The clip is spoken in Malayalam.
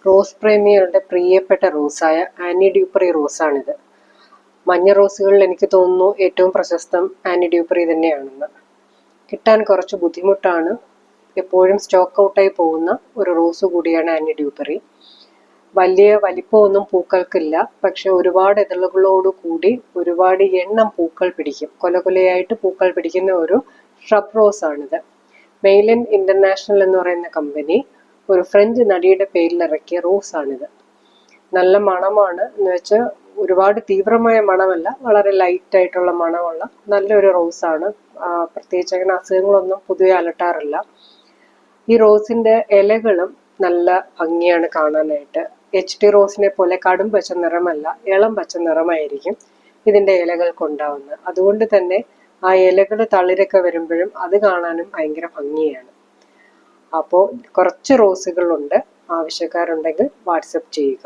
റോസ് പ്രേമികളുടെ പ്രിയപ്പെട്ട റോസായ ആനി ഡ്യൂപ്പറി റോസാണിത്. മഞ്ഞ റോസുകളിൽ എനിക്ക് തോന്നുന്നു ഏറ്റവും പ്രശസ്തം ആനി ഡ്യൂപ്പറി തന്നെയാണെന്ന്. കിട്ടാൻ കുറച്ച് ബുദ്ധിമുട്ടാണ്. എപ്പോഴും സ്റ്റോക്ക് ഔട്ടായി പോകുന്ന ഒരു റോസ് കൂടിയാണ് ആനി ഡ്യൂപ്പറി. വലിയ വലിപ്പമൊന്നും പൂക്കൾക്കില്ല, പക്ഷെ ഒരുപാട് ഇതളുകളോട് കൂടി ഒരുപാട് എണ്ണം പൂക്കൾ പിടിക്കും. കൊലകൊലയായിട്ട് പൂക്കൾ പിടിക്കുന്ന ഒരു ഷ്രബ് റോസ് ആണിത്. മെയ്ലൻ ഇന്റർനാഷണൽ എന്ന് പറയുന്ന കമ്പനി ഒരു ഫ്രഞ്ച് നടിയുടെ പേരിൽ ഇറക്കിയ റോസ് ആണിത്. നല്ല മണമാണ്, എന്ന് വെച്ചാൽ ഒരുപാട് തീവ്രമായ മണമല്ല, വളരെ ലൈറ്റ് ആയിട്ടുള്ള മണമുള്ള നല്ലൊരു റോസാണ്. പ്രത്യേകിച്ച് അങ്ങനെ അസുഖങ്ങളൊന്നും പൊതുവെ അലട്ടാറില്ല. ഈ റോസിന്റെ ഇലകളും നല്ല ഭംഗിയാണ് കാണാനായിട്ട്. HT റോസിനെ പോലെ കടും പച്ച നിറമല്ല, ഇളം പച്ച നിറമായിരിക്കും ഇതിന്റെ ഇലകൾക്കുണ്ടാവുന്നത്. അതുകൊണ്ട് തന്നെ ആ ഇലകൾ തളിരൊക്കെ വരുമ്പോഴും അത് കാണാനും ഭയങ്കര ഭംഗിയാണ്. അപ്പോൾ കുറച്ച് റോസുകളുണ്ട്. ആവശ്യക്കാരുണ്ടെങ്കിൽ വാട്സപ്പ് ചെയ്യുക.